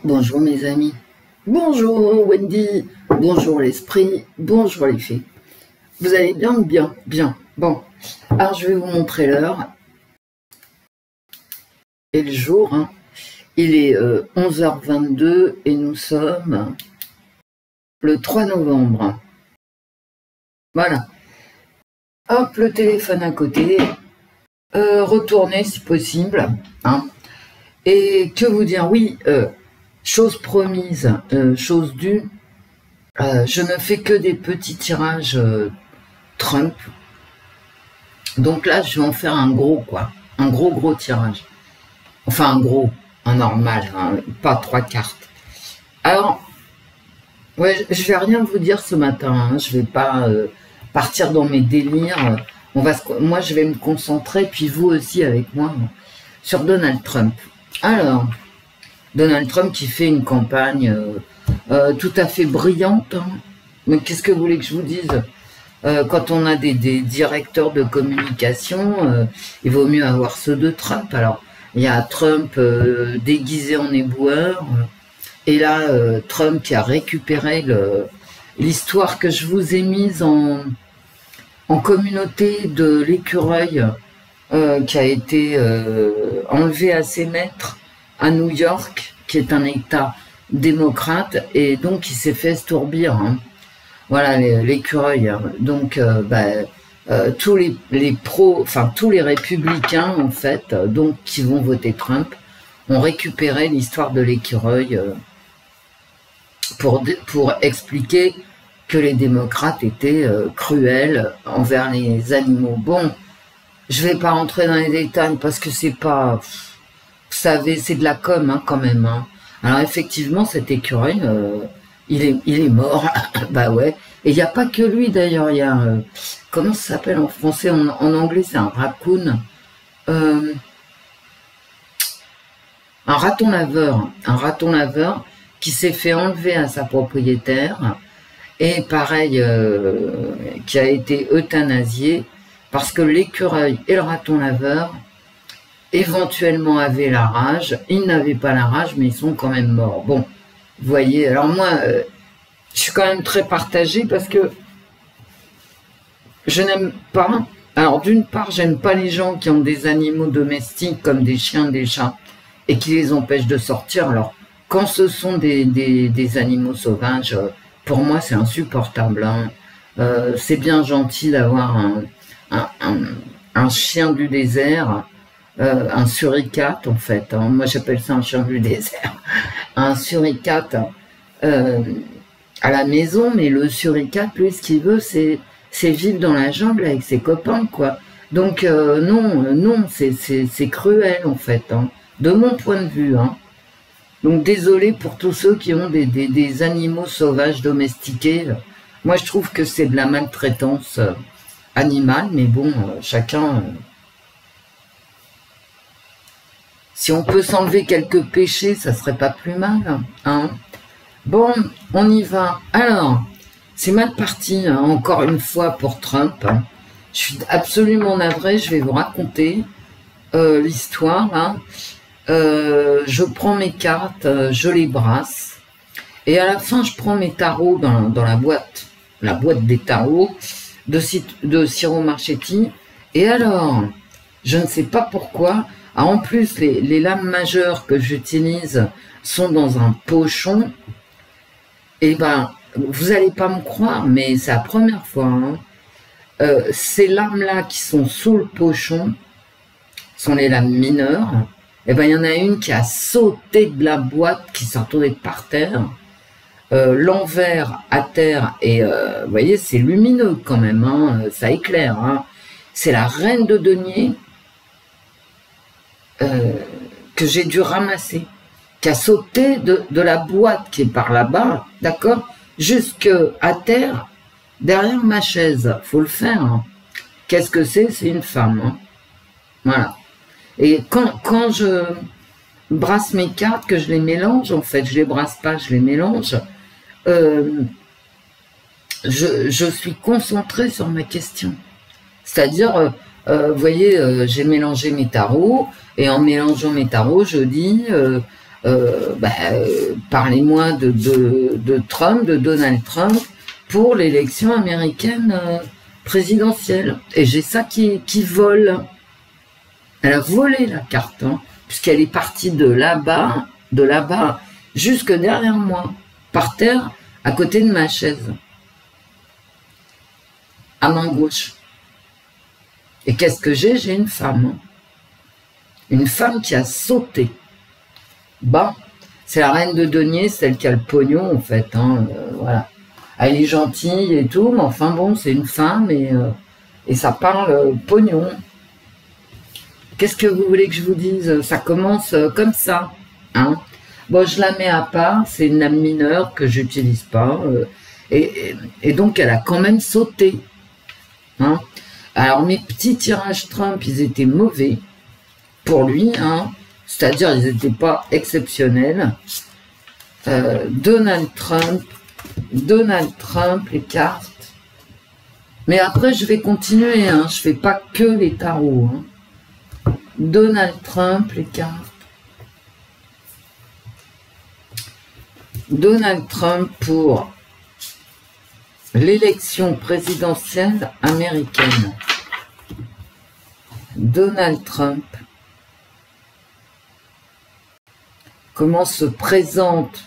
Bonjour mes amis, bonjour Wendy, bonjour l'esprit, bonjour les fées. Vous allez bien ou bien? Bien. Bon, alors je vais vous montrer l'heure et le jour. Il est 11h22 et nous sommes le 3 novembre. Voilà. Hop, le téléphone à côté. Retournez si possible. Et que vous dire? Oui, chose promise, chose due. Je ne fais que des petits tirages Trump. Donc là, je vais en faire un gros, quoi. Un gros tirage. Enfin, un normal, pas 3 cartes. Alors, ouais, je vais rien vous dire ce matin. Je vais pas partir dans mes délires. Moi, je vais me concentrer, puis vous aussi avec moi, sur Donald Trump. Alors, Donald Trump qui fait une campagne tout à fait brillante. Mais qu'est-ce que vous voulez que je vous dise? Quand on a des directeurs de communication, il vaut mieux avoir ceux de Trump. Alors, il y a Trump déguisé en éboueur, et là, Trump qui a récupéré l'histoire que je vous ai mise en communauté de l'écureuil qui a été enlevé à ses maîtres à New York, qui est un État démocrate, et donc il s'est fait estourbir. Voilà, l'écureuil. Donc, tous tous les républicains, en fait, donc qui vont voter Trump, ont récupéré l'histoire de l'écureuil pour expliquer que les démocrates étaient cruels envers les animaux. Bon, je vais pas rentrer dans les détails parce que c'est pas... Vous savez, c'est de la com quand même. Alors effectivement, cet écureuil... il est mort, bah ouais. Et il n'y a pas que lui d'ailleurs, il y a, comment ça s'appelle en français, en anglais c'est un raccoon, un raton laveur qui s'est fait enlever à sa propriétaire, et pareil, qui a été euthanasié, parce que l'écureuil et le raton laveur, éventuellement avaient la rage, ils n'avaient pas la rage, mais ils sont quand même morts. Bon. Vous voyez, alors moi, je suis quand même très partagée parce que je n'aime pas... Alors d'une part, j'aime pas les gens qui ont des animaux domestiques comme des chiens, des chats, et qui les empêchent de sortir. Alors, quand ce sont des animaux sauvages, pour moi, c'est insupportable. C'est bien gentil d'avoir un chien du désert, un suricate en fait, moi j'appelle ça un chien du désert, un suricate à la maison, mais le suricate, lui, ce qu'il veut, c'est vivre dans la jungle avec ses copains, quoi. Donc non, c'est cruel en fait, de mon point de vue. Donc désolé pour tous ceux qui ont des animaux sauvages domestiqués. Moi je trouve que c'est de la maltraitance animale, mais bon, chacun... Si on peut s'enlever quelques péchés, ça serait pas plus mal. Bon, on y va. Alors, c'est mal parti, encore une fois, pour Trump. Je suis absolument navrée, je vais vous raconter l'histoire. Je prends mes cartes, je les brasse. Et à la fin, je prends mes tarots dans la boîte des tarots de Ciro Marchetti. Et alors, je ne sais pas pourquoi... Ah, en plus, les lames majeures que j'utilise sont dans un pochon. Et ben, vous n'allez pas me croire, mais c'est la première fois. Ces lames-là qui sont sous le pochon sont les lames mineures. Et ben, il y en a une qui a sauté de la boîte, qui s'est retrouvée par terre. L'envers à terre, et vous voyez, c'est lumineux quand même, ça éclaire. C'est la reine de denier. Que j'ai dû ramasser, qui a sauté de la boîte qui est par là-bas, d'accord, jusque à terre, derrière ma chaise. Faut le faire. Qu'est-ce que c'est? C'est une femme. Voilà. Et quand je brasse mes cartes, que je les mélange, en fait, je les brasse pas, je les mélange, je suis concentrée sur ma question. C'est-à-dire... vous voyez, j'ai mélangé mes tarots, et en mélangeant mes tarots, je dis parlez-moi de Trump, de Donald Trump, pour l'élection américaine présidentielle. Et j'ai ça qui vole. Elle a volé la carte, hein, puisqu'elle est partie de là-bas, jusque derrière moi, par terre, à côté de ma chaise, à main gauche. Et qu'est-ce que j'ai? J'ai une femme. Hein. Une femme qui a sauté. Bah, c'est la reine de denier, celle qui a le pognon, en fait. Hein, voilà. Elle est gentille et tout, mais enfin bon, c'est une femme et ça parle pognon. Qu'est-ce que vous voulez que je vous dise? Ça commence comme ça. Hein. Bon, je la mets à part, c'est une âme mineure que j'utilise pas. Et donc, elle a quand même sauté. Hein. Alors, mes petits tirages Trump, ils étaient mauvais pour lui. Hein. C'est-à-dire, ils n'étaient pas exceptionnels. Donald Trump, les cartes. Mais après, je vais continuer. Hein. Je fais pas que les tarots. Hein. Donald Trump, les cartes. Donald Trump pour l'élection présidentielle américaine. Donald Trump. Comment se présente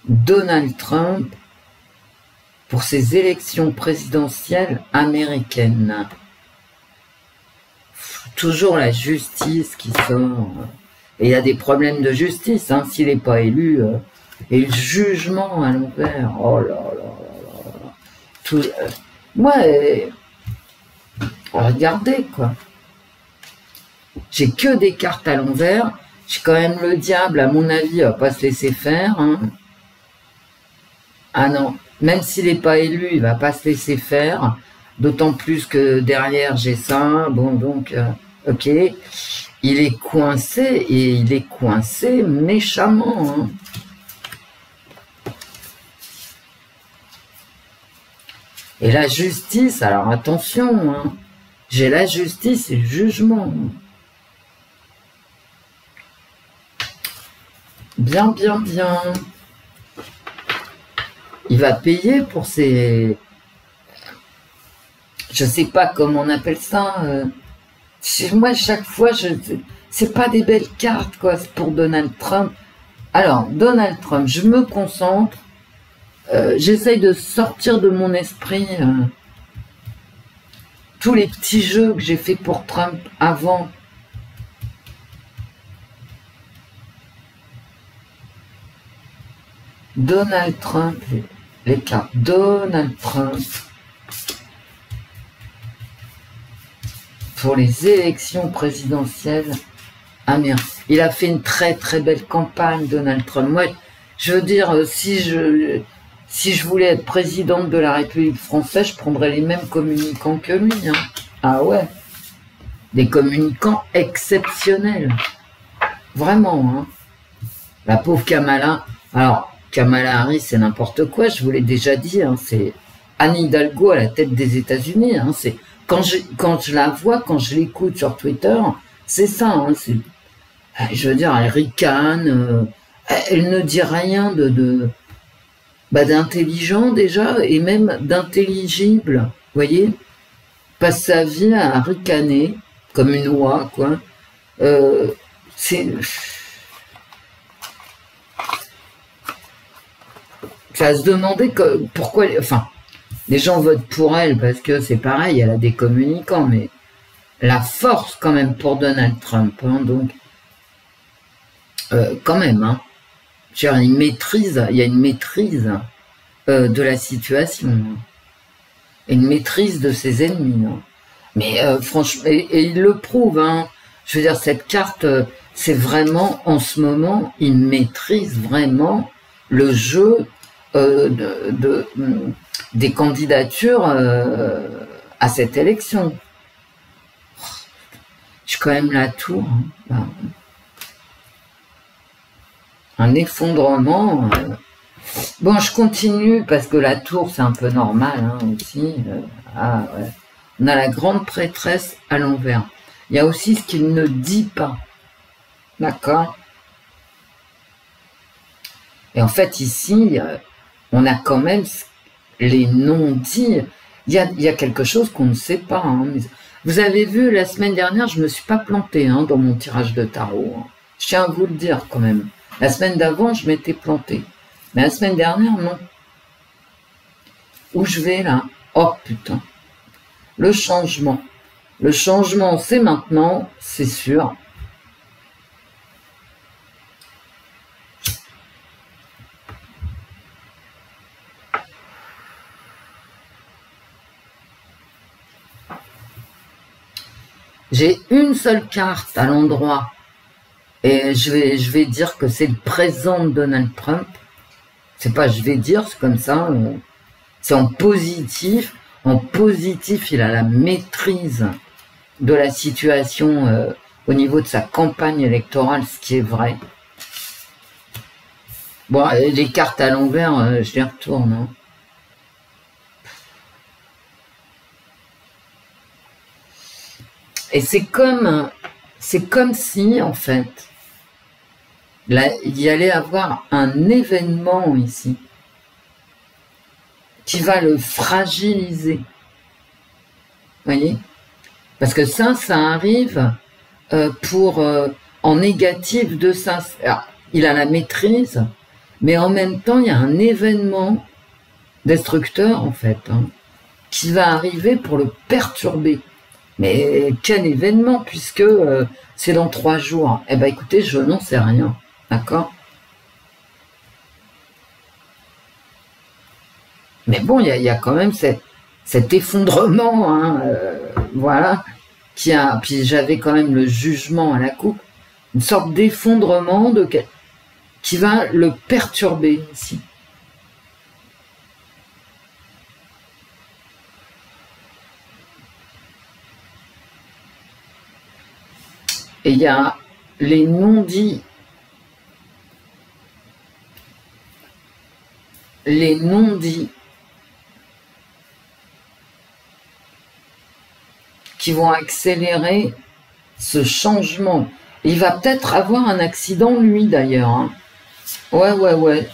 Donald Trump pour ces élections présidentielles américaines? Toujours la justice qui sort. Et il y a des problèmes de justice, hein, s'il n'est pas élu. Et le jugement à l'envers. Oh là là là là. Tout, moi, regardez, quoi. J'ai que des cartes à l'envers. J'ai quand même le diable, à mon avis, à pas se laisser faire. Hein. Ah non, même s'il n'est pas élu, il va pas se laisser faire. D'autant plus que derrière, j'ai ça. Bon, donc, ok. Il est coincé, et il est coincé méchamment. Hein. Et la justice, alors attention, hein. J'ai la justice et le jugement. Bien, bien, bien. Il va payer pour ses... Je sais pas comment on appelle ça. Moi, chaque fois, c'est pas des belles cartes, quoi, pour Donald Trump. Alors, Donald Trump, je me concentre. J'essaye de sortir de mon esprit tous les petits jeux que j'ai fait pour Trump avant. Donald Trump, les cartes. Donald Trump pour les élections présidentielles américaines. Il a fait une très très belle campagne, Donald Trump. Moi, je veux dire, si je voulais être présidente de la République française, je prendrais les mêmes communicants que lui. Hein. Ah ouais, des communicants exceptionnels. Vraiment. Hein. La pauvre Kamala. Alors, Kamala Harris, c'est n'importe quoi, je vous l'ai déjà dit. Hein. C'est Anne Hidalgo à la tête des États-Unis. Hein. Quand je la vois, quand je l'écoute sur Twitter, c'est ça. Hein. Je veux dire, elle ricane, elle ne dit rien d'intelligent déjà, et même d'intelligible, vous voyez, passe sa vie à ricaner, comme une oie, quoi. C'est à se demander pourquoi, enfin, les gens votent pour elle, parce que c'est pareil, elle a des communicants, mais la force, quand même, pour Donald Trump, hein, donc, quand même, hein. Il y a une maîtrise de la situation, hein, et une maîtrise de ses ennemis. Hein. Mais franchement, et il le prouve. Hein. Je veux dire, cette carte, c'est vraiment, en ce moment, il maîtrise vraiment le jeu des candidatures à cette élection. Je suis quand même la tour. Hein. Un effondrement. Bon, je continue parce que la tour, c'est un peu normal hein, aussi. Ah, ouais. On a la grande prêtresse à l'envers. Il y a aussi ce qu'il ne dit pas. D'accord. Et en fait, ici, on a quand même les non-dits. Il y a quelque chose qu'on ne sait pas. Hein. Vous avez vu, la semaine dernière, je ne me suis pas plantée hein, dans mon tirage de tarot. Hein. Je tiens à vous le dire quand même. La semaine d'avant, je m'étais plantée. Mais la semaine dernière, non. Où je vais là? Oh putain. Le changement. Le changement, c'est maintenant, c'est sûr. J'ai une seule carte à l'endroit et je vais dire que c'est le présent de Donald Trump. C'est pas je vais dire, c'est comme ça. C'est en positif. En positif, il a la maîtrise de la situation au niveau de sa campagne électorale, ce qui est vrai. Bon, les cartes à l'envers, je les retourne. Hein. Et c'est comme si, en fait, là, il y allait avoir un événement ici qui va le fragiliser. Vous voyez? Parce que ça arrive en négatif de ça. Alors, il a la maîtrise, mais en même temps, il y a un événement destructeur, en fait, hein, qui va arriver pour le perturber. Mais quel événement, puisque c'est dans 3 jours. Eh bien, écoutez, je n'en sais rien. D'accord? Mais bon, il y a quand même cet effondrement, hein, voilà, puis j'avais quand même le jugement à la coupe, une sorte d'effondrement qui va le perturber ici. Et il y a les non-dits. Les non-dits qui vont accélérer ce changement. Il va peut-être avoir un accident, lui, d'ailleurs. Hein. Ouais.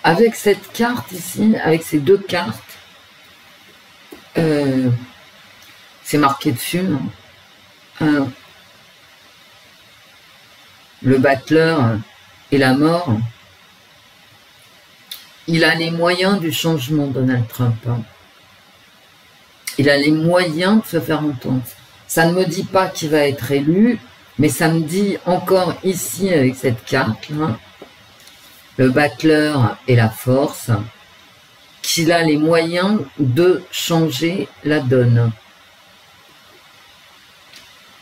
Avec cette carte ici, avec ces 2 cartes, c'est marqué dessus, hein. Le battleur et la mort. Il a les moyens du changement, Donald Trump. Hein. Il a les moyens de se faire entendre. Ça ne me dit pas qu'il va être élu, mais ça me dit encore ici, avec cette carte, hein, le battleur et la force, qu'il a les moyens de changer la donne.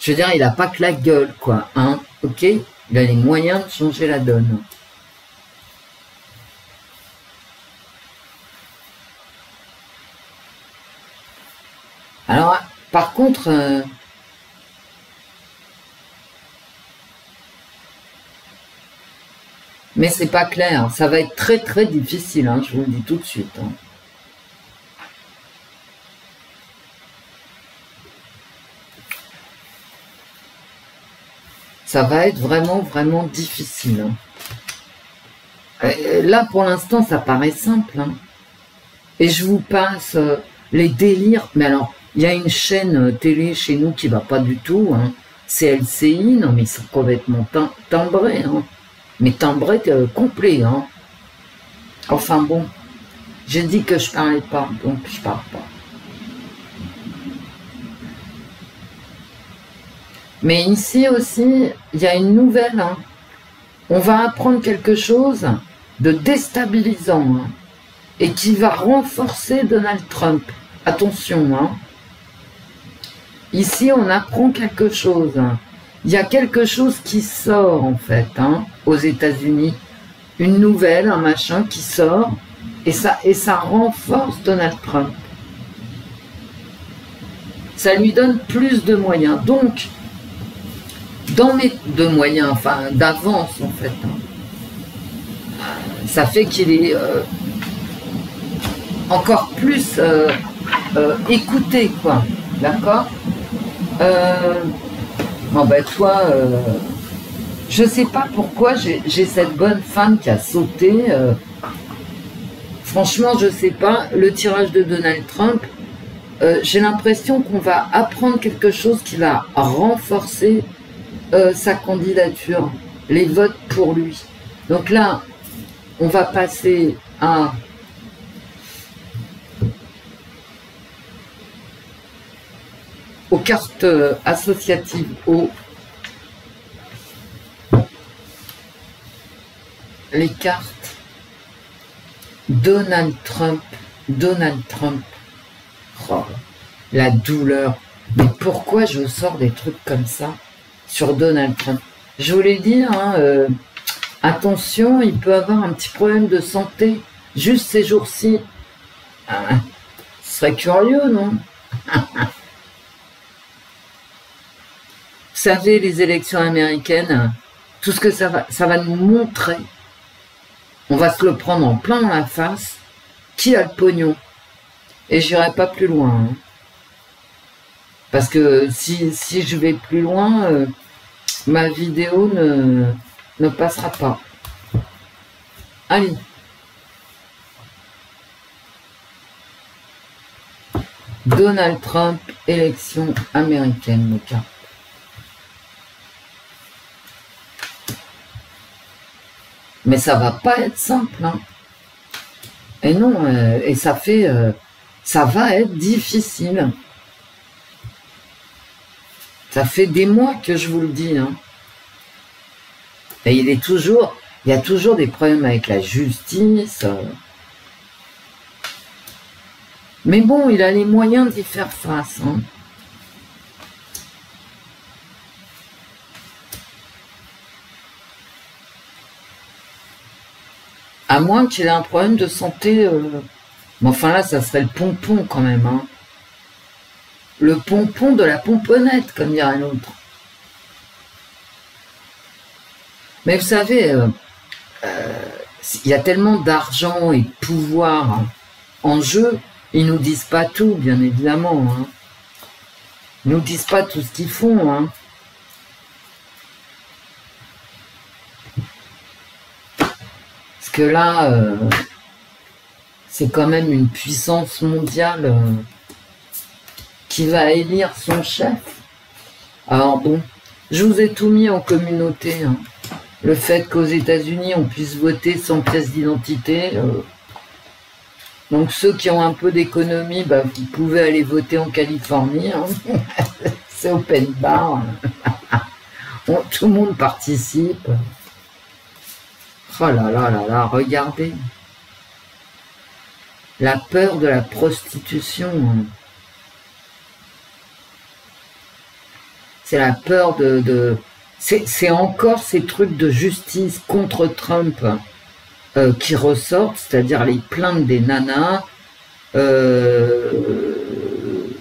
Je veux dire, il n'a pas que la gueule, quoi, hein, ok? Il a les moyens de changer la donne. Alors, par contre, mais c'est pas clair. Ça va être très très difficile, hein, je vous le dis tout de suite. Hein. Ça va être vraiment, vraiment difficile. Hein. Là, pour l'instant, ça paraît simple. Hein. Et je vous passe les délires. Mais alors, il y a une chaîne télé chez nous qui va pas du tout. Hein. C'est LCI. Non, mais ils sont complètement timbrés. Hein. Mais timbrés complet. Hein. Enfin bon, j'ai dit que je parlais pas, donc je parle pas. Mais ici aussi, il y a une nouvelle. Hein. On va apprendre quelque chose de déstabilisant hein, et qui va renforcer Donald Trump. Attention, hein. Ici, on apprend quelque chose. Il y a quelque chose qui sort, en fait, hein, aux États-Unis. Une nouvelle, un machin qui sort, et ça renforce Donald Trump. Ça lui donne plus de moyens. Donc, de moyens, enfin, d'avance, en fait. Hein. ça fait qu'il est encore plus écouté, quoi. D'accord. Bon, ben, toi, je sais pas pourquoi j'ai cette bonne femme qui a sauté. Franchement, je sais pas. Le tirage de Donald Trump, j'ai l'impression qu'on va apprendre quelque chose qui va renforcer sa candidature, les votes pour lui. Donc là, on va passer aux cartes associatives, les cartes Donald Trump. Oh, la douleur. Mais pourquoi je sors des trucs comme ça sur Donald Trump? Je vous l'ai dit, hein, attention, il peut avoir un petit problème de santé juste ces jours-ci. Ce serait curieux, non? Vous savez, les élections américaines, tout ce que ça va nous montrer, on va se le prendre en plein dans la face, qui a le pognon. Et j'irai pas plus loin. Hein. Parce que si je vais plus loin, ma vidéo ne passera pas. Allez. Donald Trump, élection américaine, le cas. Mais ça va pas être simple, hein. Et non, et ça va être difficile. Ça fait des mois que je vous le dis, hein. Et il y a toujours des problèmes avec la justice. Mais bon, il a les moyens d'y faire face, hein. À moins qu'il ait un problème de santé. Mais enfin là, ça serait le pompon quand même. Hein. Le pompon de la pomponnette, comme dirait l'autre. Mais vous savez, il y a tellement d'argent et de pouvoir en jeu, ils nous disent pas tout, bien évidemment. Hein. Ils nous disent pas tout ce qu'ils font. Hein. Parce que là, c'est quand même une puissance mondiale qui va élire son chef. Alors bon, je vous ai tout mis en communauté. Hein. Le fait qu'aux États-Unis, on puisse voter sans pièce d'identité. Donc ceux qui ont un peu d'économie, bah, vous pouvez aller voter en Californie. Hein. C'est open bar. Tout le monde participe. Oh là là là là, regardez. La peur de la prostitution. C'est la peur de... C'est encore ces trucs de justice contre Trump qui ressortent, c'est-à-dire les plaintes des nanas,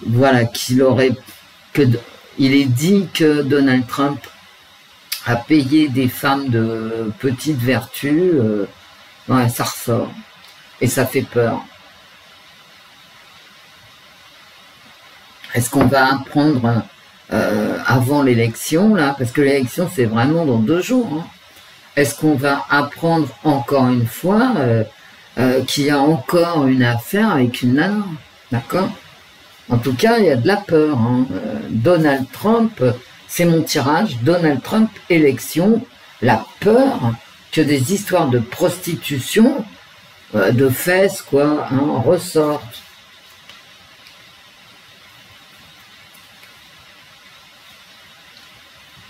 voilà, il est dit que Donald Trump a payé des femmes de petite vertu, ouais, ça ressort. Et ça fait peur. Est-ce qu'on va apprendre avant l'élection, là, parce que l'élection, c'est vraiment dans 2 jours. Hein. Est-ce qu'on va apprendre encore une fois qu'il y a encore une affaire avec une nana? D'accord? En tout cas, il y a de la peur. Hein. Donald Trump, c'est mon tirage. Donald Trump, élection, la peur que des histoires de prostitution, de fesses, quoi, hein, ressortent.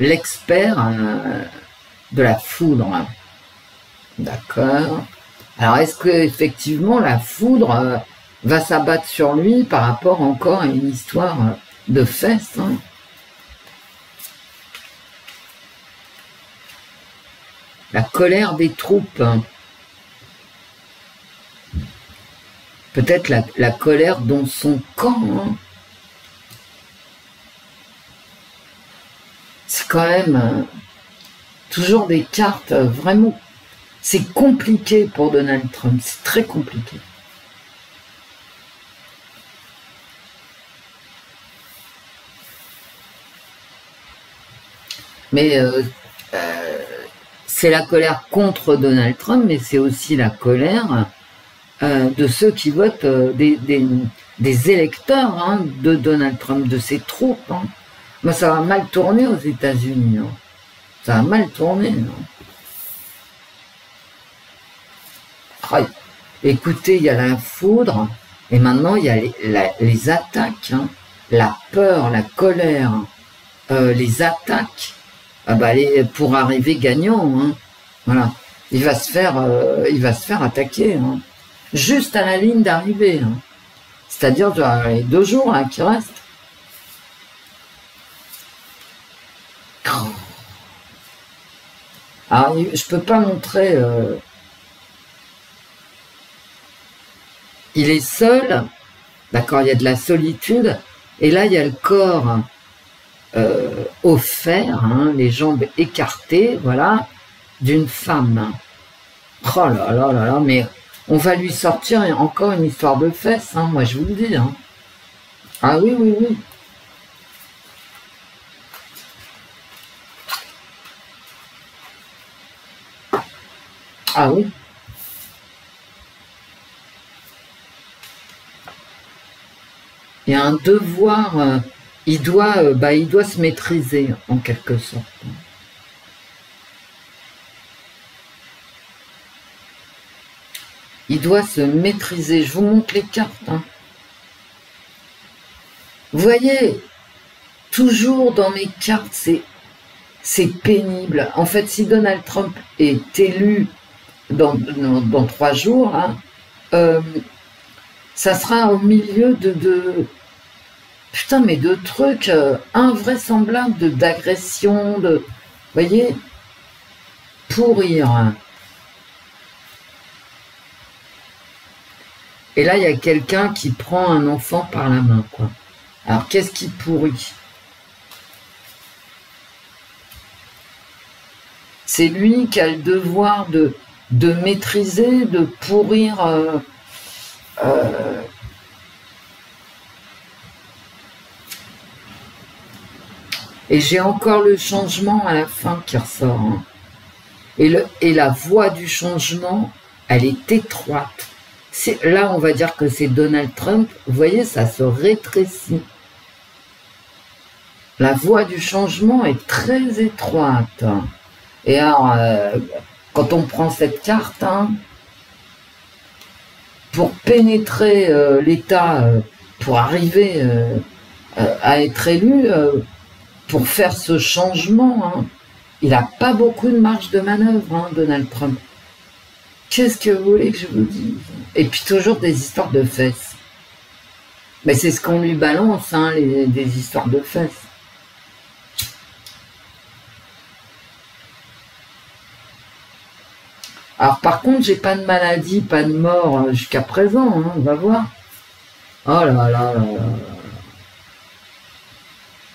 L'expert de la foudre. D'accord. Alors, est-ce que effectivement la foudre va s'abattre sur lui par rapport encore à une histoire de fesses, hein? La colère des troupes. Peut-être la colère dans son camp. Hein. C'est quand même toujours des cartes vraiment C'est compliqué pour Donald Trump, c'est très compliqué. Mais c'est la colère contre Donald Trump, mais c'est aussi la colère de ceux qui votent, des électeurs hein, de Donald Trump, de ses troupes. Hein. Mais ça va mal tourner aux États-Unis. Hein. Ça va mal tourner. Hein. Oh, écoutez, il y a la foudre, et maintenant il y a les attaques, hein, la peur, la colère, les attaques. Ah bah, pour arriver gagnant, hein. Voilà. Il va se faire attaquer, hein. Juste à la ligne d'arrivée, hein. C'est-à-dire les 2 jours hein, qui restent. Alors, je peux pas montrer. Il est seul, d'accord, il y a de la solitude, et là il y a le corps offert, hein, les jambes écartées, voilà, d'une femme. Oh là là là là, mais on va lui sortir encore une histoire de fesses, hein, moi je vous le dis. Hein. Ah oui, oui, oui. Ah oui. Il y a un devoir, il doit se maîtriser en quelque sorte. Il doit se maîtriser. Je vous montre les cartes. Hein. Vous voyez, toujours dans mes cartes, c'est pénible. En fait, si Donald Trump est élu dans 3 jours, hein, ça sera au milieu de putain, mais de trucs invraisemblables, d'agression, vous voyez, pourrir. Et là, il y a quelqu'un qui prend un enfant par la main, quoi. Alors, qu'est-ce qui pourrit? C'est lui qui a le devoir de maîtriser, de pourrir... Et j'ai encore le changement à la fin qui ressort. Hein. Et la voie du changement, elle est étroite. Là, on va dire que c'est Donald Trump. Vous voyez, ça se rétrécit. La voie du changement est très étroite. Et alors, quand on prend cette carte, hein, pour pénétrer l'État, pour arriver à être élu, pour faire ce changement, hein, il n'a pas beaucoup de marge de manœuvre, hein, Donald Trump. Qu'est-ce que vous voulez que je vous dise? Et puis toujours des histoires de fesses. Mais c'est ce qu'on lui balance, hein, des histoires de fesses. Alors par contre, j'ai pas de maladie, pas de mort jusqu'à présent, hein, on va voir. Oh là là là là là.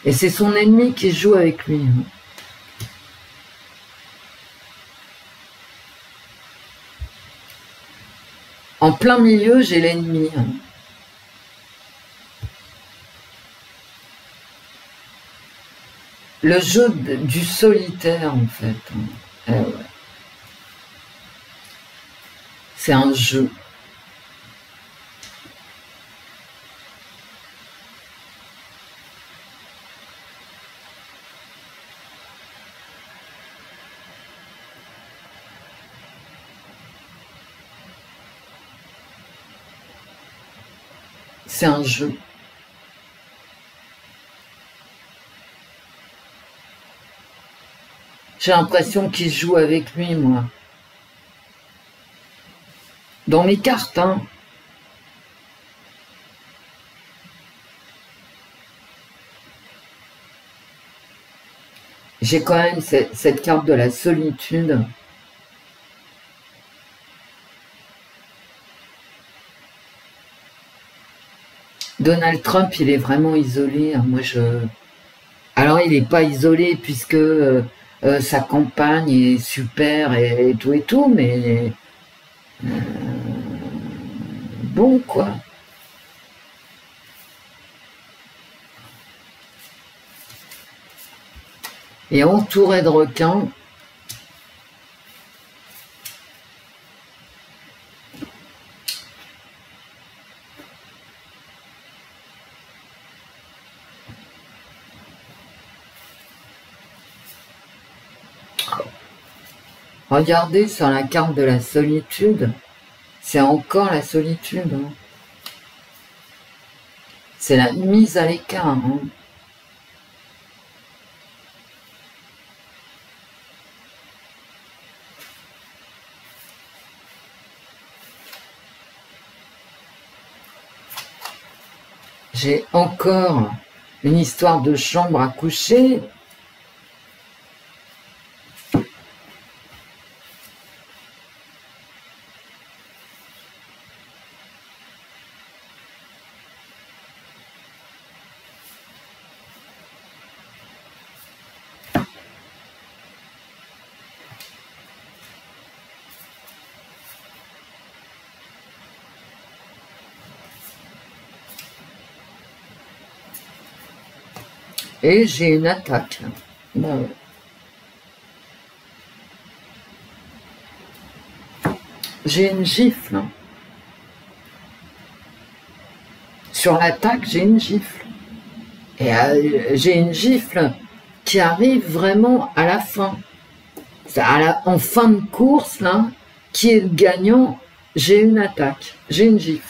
Et c'est son ennemi qui joue avec lui. Hein. En plein milieu, j'ai l'ennemi. Hein. Le jeu du solitaire, en fait. Hein. Eh ouais. C'est un jeu. C'est un jeu. J'ai l'impression qu'il joue avec lui, moi. Dans mes cartes, hein. J'ai quand même cette carte de la solitude. Donald Trump, il est vraiment isolé. Moi, alors, il n'est pas isolé puisque sa campagne est super et tout, mais bon, quoi. Et entouré de requins. Regardez sur la carte de la solitude, c'est encore la solitude. Hein. C'est la mise à l'écart. Hein. J'ai encore une histoire de chambre à coucher. Et j'ai une attaque. Ben ouais. J'ai une gifle. Sur l'attaque, j'ai une gifle. Et j'ai une gifle qui arrive vraiment à la fin. En fin de course, là, qui est le gagnant, j'ai une attaque. J'ai une gifle.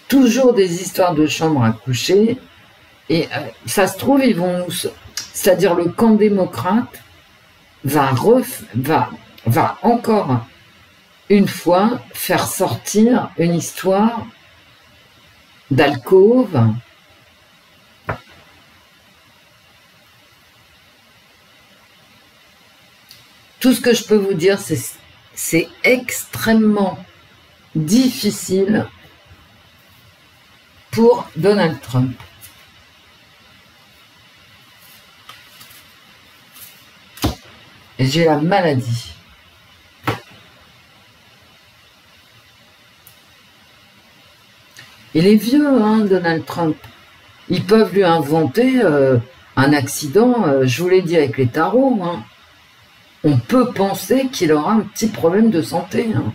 Toujours des histoires de chambre à coucher, et ça se trouve, ils vont, c'est-à-dire le camp démocrate va encore une fois faire sortir une histoire d'alcôve, tout ce que je peux vous dire, c'est extrêmement difficile pour Donald Trump. Et j'ai la maladie. Il est vieux, hein, Donald Trump. Ils peuvent lui inventer un accident, je vous l'ai dit avec les tarots. Hein. On peut penser qu'il aura un petit problème de santé. Hein.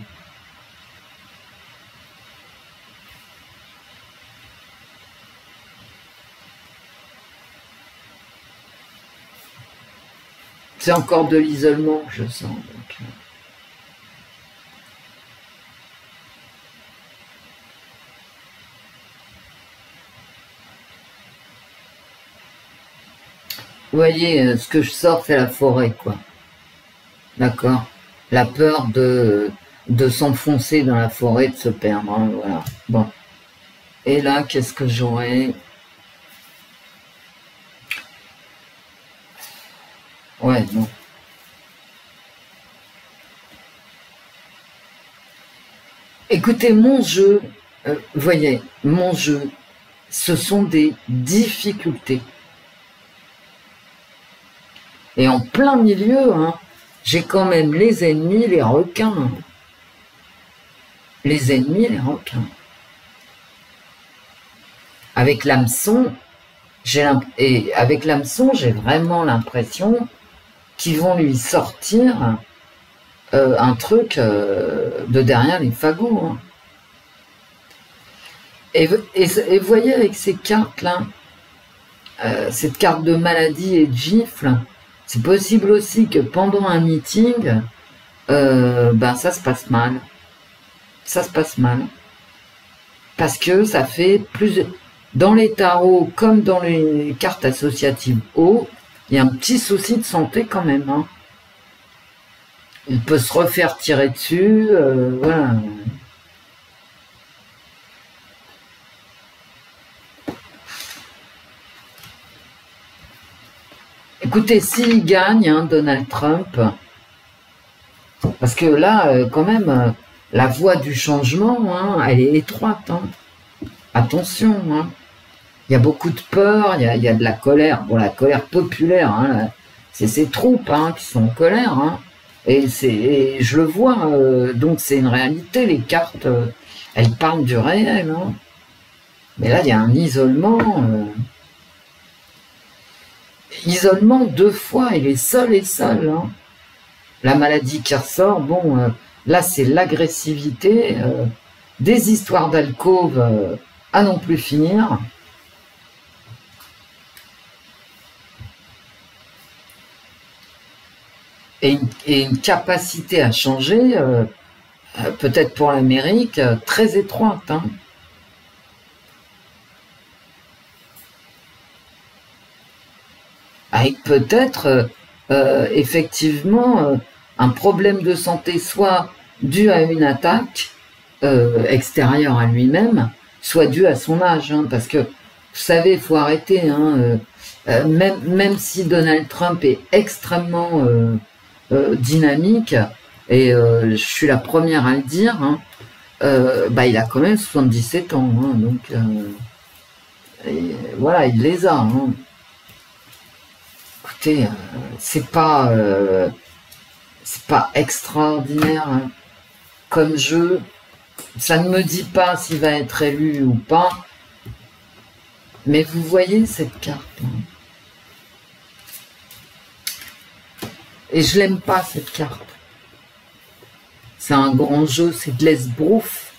C'est encore de l'isolement, je sens. Donc. Vous voyez, ce que je sors, c'est la forêt, quoi. D'accord? La peur de s'enfoncer dans la forêt, de se perdre. Hein, voilà. Bon. Et là, qu'est-ce que j'aurais? Ouais, non. Écoutez, mon jeu, voyez, mon jeu, ce sont des difficultés. Et en plein milieu, hein, j'ai quand même les ennemis, les requins. Les ennemis, les requins. Avec l'hameçon, j'ai vraiment l'impression qu'ils vont lui sortir un truc de derrière les fagots. Hein. Et vous voyez avec ces cartes-là, cette carte de maladie et de gifle, c'est possible aussi que pendant un meeting, ben ça se passe mal. Ça se passe mal. Parce que ça fait plus... Dans les tarots, comme dans les cartes associatives haut, il y a un petit souci de santé quand même. Hein. Il peut se refaire tirer dessus, voilà. Écoutez, s'il gagne, hein, Donald Trump, parce que là, quand même, la voie du changement, hein, elle est étroite. Hein. Attention, hein. Il y a beaucoup de peur, il y a de la colère. Bon, la colère populaire, hein, c'est ces troupes hein, qui sont en colère. Hein. Et je le vois, donc c'est une réalité. Les cartes, elles parlent du réel. Hein. Mais là, il y a un isolement. Isolement 2 fois, il est seul et seul. Hein. La maladie qui ressort, bon, là, c'est l'agressivité. Des histoires d'alcôve à non plus finir. Et une capacité à changer, peut-être pour l'Amérique, très étroite. Hein. Avec peut-être, effectivement, un problème de santé, soit dû à une attaque extérieure à lui-même, soit dû à son âge. Hein, parce que, vous savez, il faut arrêter. Hein, même si Donald Trump est extrêmement... dynamique, et je suis la première à le dire, hein, il a quand même 77 ans, hein, donc voilà, il les a. Hein. Écoutez, c'est pas extraordinaire hein, comme jeu. Ça ne me dit pas s'il va être élu ou pas, mais vous voyez cette carte. Hein. Et je l'aime pas cette carte. C'est un grand jeu, c'est de l'esbrouf.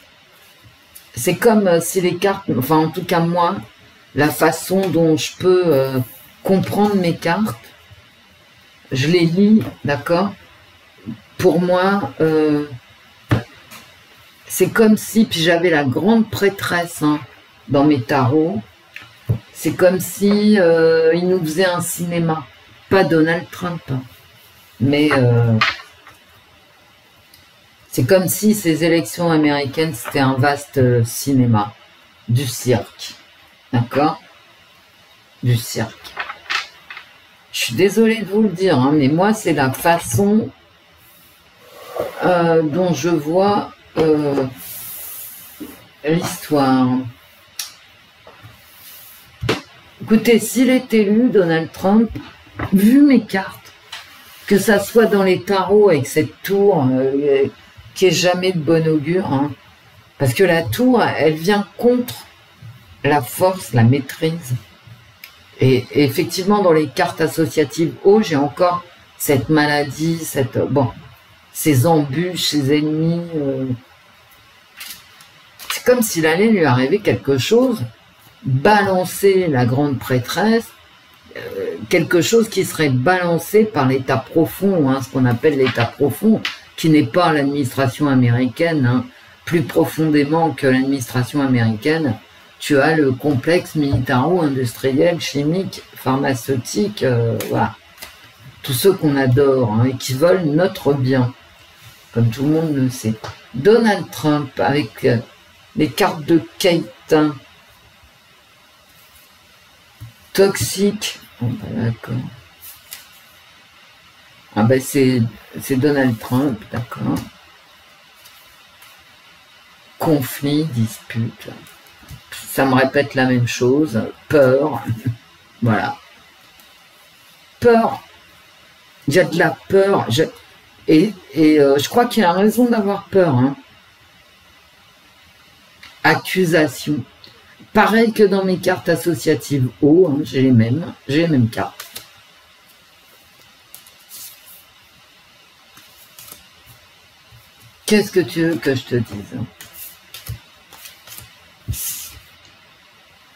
C'est comme si les cartes, enfin en tout cas moi, la façon dont je peux comprendre mes cartes, je les lis, d'accord? Pour moi, c'est comme si, puis j'avais la grande prêtresse hein, dans mes tarots, c'est comme si il nous faisait un cinéma, pas Donald Trump, hein. Mais c'est comme si ces élections américaines, c'était un vaste cinéma, du cirque, d'accord? Du cirque. Je suis désolée de vous le dire, hein, mais moi, c'est la façon dont je vois l'histoire. Écoutez, s'il est élu, Donald Trump, vu mes cartes, que ça soit dans les tarots avec cette tour qui est jamais de bon augure, hein, parce que la tour, elle vient contre la force, la maîtrise. Et effectivement, dans les cartes associatives haut, j'ai encore cette maladie, ces embûches, ces ennemis. C'est comme s'il allait lui arriver quelque chose, balancer la grande prêtresse, quelque chose qui serait balancé par l'état profond, hein, ce qu'on appelle l'état profond, qui n'est pas l'administration américaine, hein, plus profondément que l'administration américaine. Tu as le complexe militaro-industriel, chimique, pharmaceutique, voilà. Tous ceux qu'on adore hein, et qui veulent notre bien, comme tout le monde le sait. Donald Trump, avec les cartes de Kate, toxique. Oh, d'accord. Ah ben c'est Donald Trump, d'accord. Conflit, dispute. Ça me répète la même chose. Peur. Voilà. Peur. Il y a de la peur. Je crois qu'il a raison d'avoir peur. Hein. Accusation. Pareil que dans mes cartes associatives haut, hein, j'ai les mêmes cartes. Qu'est-ce que tu veux que je te dise?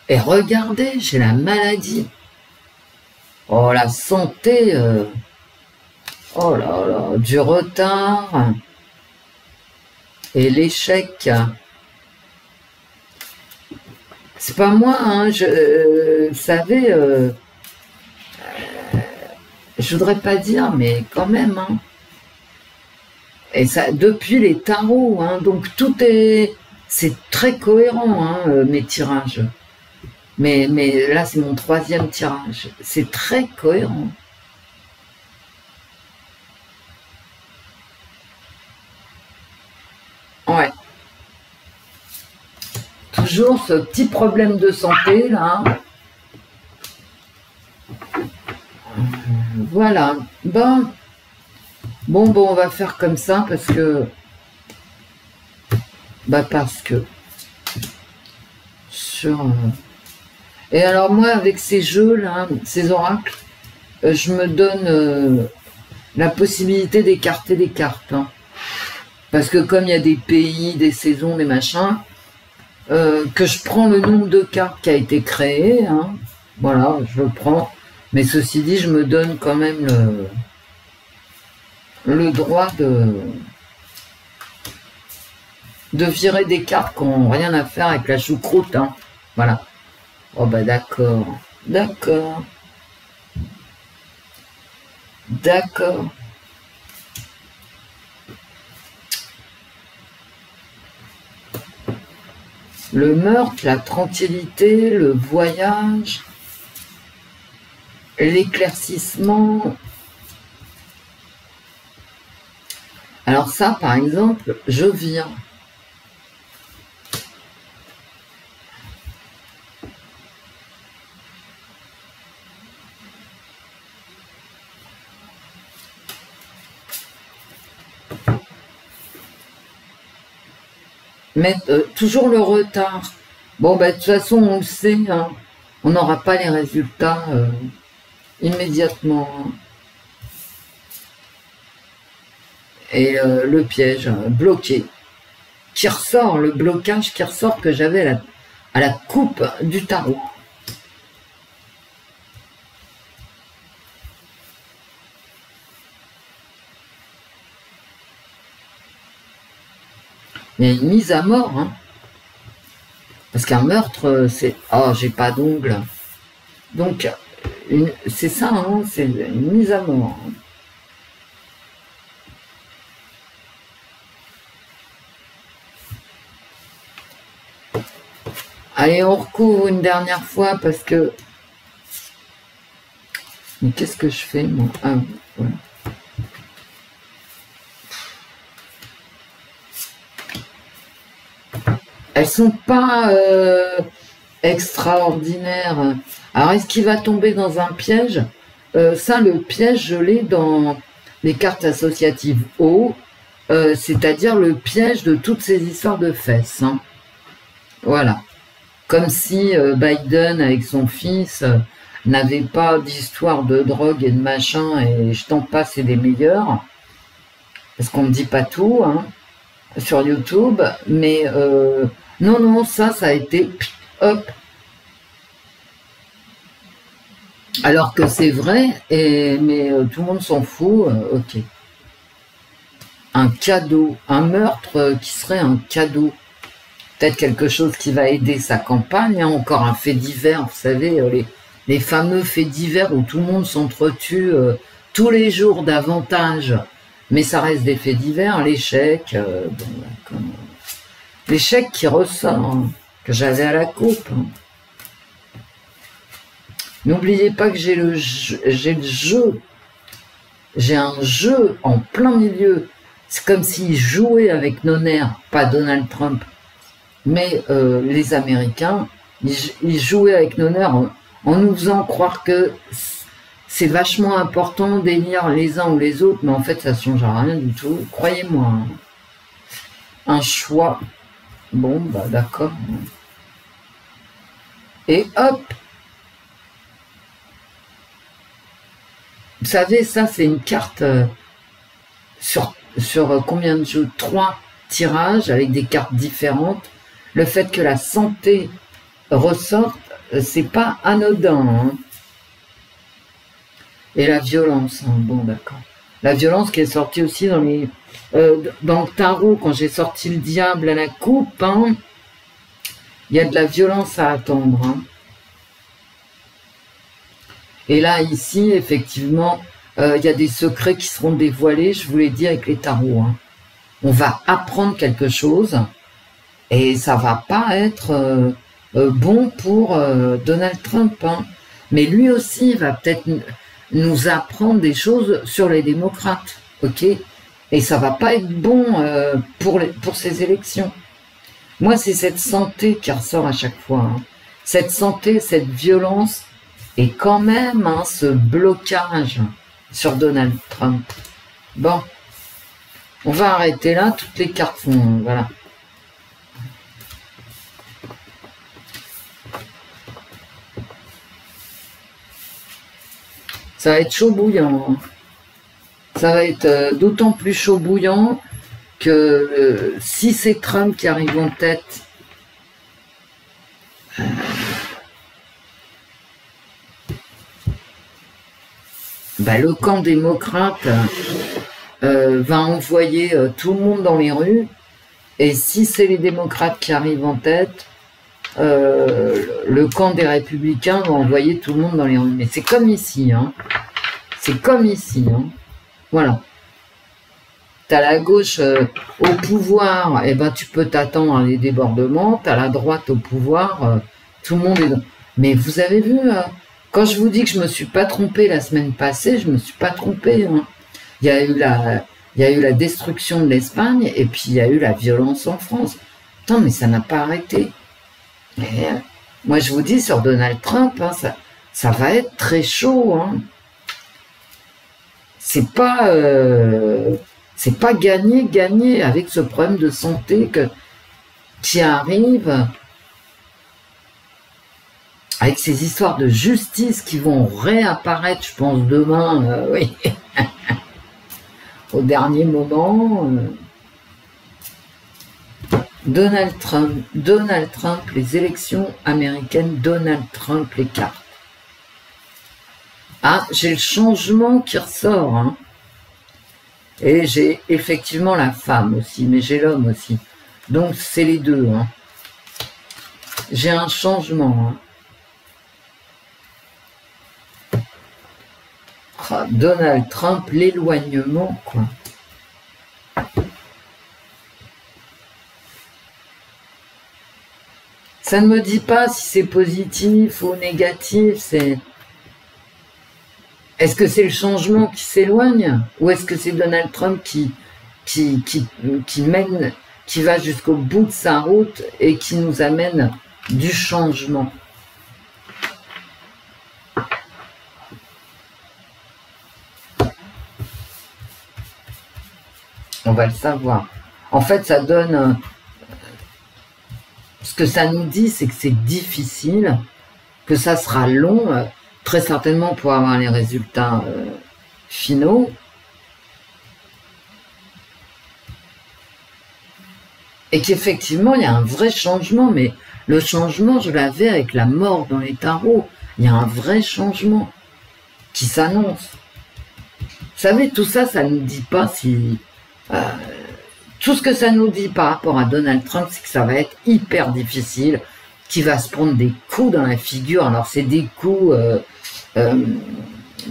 Et regardez, j'ai la maladie. Oh, la santé. Oh là là, du retard. Et l'échec. C'est pas moi, hein, vous savez, je voudrais pas dire, mais quand même, hein. Et ça, depuis les tarots, hein, donc c'est très cohérent, hein, mes tirages. Mais là, c'est mon 3e tirage. C'est très cohérent. Ouais. toujours ce petit problème de santé, là. Voilà. Bon, on va faire comme ça parce que... Et alors moi, avec ces jeux-là, ces oracles, je me donne la possibilité d'écarter les cartes. Hein. Parce que comme il y a des pays, des saisons, des machins, que je prends le nombre de cartes qui a été créé, hein, voilà, je le prends. Mais ceci dit, je me donne quand même le droit de virer des cartes qui n'ont rien à faire avec la choucroute. Hein. Voilà. Oh bah d'accord. D'accord. D'accord. Le meurtre, la tranquillité, le voyage, l'éclaircissement. Alors ça, par exemple, je viens. Mais toujours le retard. Bon, bah, de toute façon, on le sait, hein, on n'aura pas les résultats immédiatement. Hein. Et le piège bloqué, qui ressort, le blocage qui ressort que j'avais à la coupe du tarot. Il y a une mise à mort, hein. Parce qu'un meurtre, c'est... Oh, j'ai pas d'ongles. Donc, c'est ça, hein, c'est une mise à mort. Hein. Allez, on recouvre une dernière fois parce que... Mais qu'est-ce que je fais, moi? Ah, voilà. Elles sont pas extraordinaires. Alors, est-ce qu'il va tomber dans un piège? Ça, le piège, je l'ai dans les cartes associatives haut, c'est-à-dire le piège de toutes ces histoires de fesses. Hein. Voilà. Comme si Biden, avec son fils, n'avait pas d'histoire de drogue et de machin, et je t'en passe, c'est des meilleurs. Parce qu'on ne dit pas tout, hein, sur YouTube, mais... non, ça a été hop. Alors que c'est vrai, mais tout le monde s'en fout, ok. Un cadeau, un meurtre qui serait un cadeau. Peut-être quelque chose qui va aider sa campagne, hein, encore un fait divers, vous savez, les fameux faits divers où tout le monde s'entretue tous les jours davantage, mais ça reste des faits divers, l'échec, bon, l'échec qui ressort, hein, que j'avais à la coupe. Hein. N'oubliez pas que j'ai le jeu. J'ai un jeu en plein milieu. C'est comme s'ils jouaient avec nos nerfs, pas Donald Trump, mais les Américains, ils jouaient avec nos nerfs en nous faisant croire que c'est vachement important d'élire les uns ou les autres, mais en fait, ça ne change rien du tout. Croyez-moi. Hein. Un choix. Bon, bah d'accord. Et hop. Vous savez, ça, c'est une carte sur combien de jeux? 3 tirages avec des cartes différentes. Le fait que la santé ressorte, c'est pas anodin. Hein. Et la violence, hein. Bon, d'accord. La violence qui est sortie aussi dans les... dans le tarot, quand j'ai sorti le diable à la coupe, hein, il y a de la violence à attendre. Hein. Et là, ici, effectivement, il y a des secrets qui seront dévoilés, je vous l'ai dit avec les tarots. Hein. On va apprendre quelque chose et ça va pas être bon pour Donald Trump. Hein. Mais lui aussi va peut-être nous apprendre des choses sur les démocrates. Ok ? Et ça va pas être bon pour ces élections. Moi, c'est cette santé qui ressort à chaque fois. Hein. Cette santé, cette violence, et quand même ce blocage sur Donald Trump. Bon, on va arrêter là, toutes les cartes font... Voilà. Ça va être chaud bouillant. Hein. Ça va être d'autant plus chaud bouillant que si c'est Trump qui arrive en tête, le camp démocrate va envoyer tout le monde dans les rues, et si c'est les démocrates qui arrivent en tête, le camp des républicains va envoyer tout le monde dans les rues. Mais c'est comme ici, hein. C'est comme ici, hein. Voilà. T'as la gauche au pouvoir, et ben tu peux t'attendre à des débordements. T'as la droite au pouvoir, tout le monde est... Mais vous avez vu, quand je vous dis que je me suis pas trompé la semaine passée, je me suis pas trompé. Hein. Il y a eu la destruction de l'Espagne, et puis il y a eu la violence en France. Attends, mais ça n'a pas arrêté. Et, moi, je vous dis, sur Donald Trump, hein, ça va être très chaud. Hein. C'est pas gagné avec ce problème de santé qui arrive, avec ces histoires de justice qui vont réapparaître, je pense, demain, oui, au dernier moment. Donald Trump, les élections américaines, Donald Trump, les cartes. Ah, j'ai le changement qui ressort, hein. Et j'ai effectivement la femme aussi, mais j'ai l'homme aussi. Donc c'est les deux, hein. J'ai un changement, hein. Ah, Donald Trump, l'éloignement, quoi. Ça ne me dit pas si c'est positif ou négatif, c'est... Est-ce que c'est le changement qui s'éloigne, ou est-ce que c'est Donald Trump qui va jusqu'au bout de sa route et qui nous amène du changement? On va le savoir. En fait, ça donne... ce que ça nous dit, c'est que c'est difficile, que ça sera long, très certainement pour avoir les résultats finaux. Et qu'effectivement, il y a un vrai changement, mais le changement, je l'avais avec la mort dans les tarots. Il y a un vrai changement qui s'annonce. Vous savez, tout ça, ça ne nous dit pas si... tout ce que ça nous dit par rapport à Donald Trump, c'est que ça va être hyper difficile, qu'il va se prendre des coups dans la figure. Alors, c'est des coups,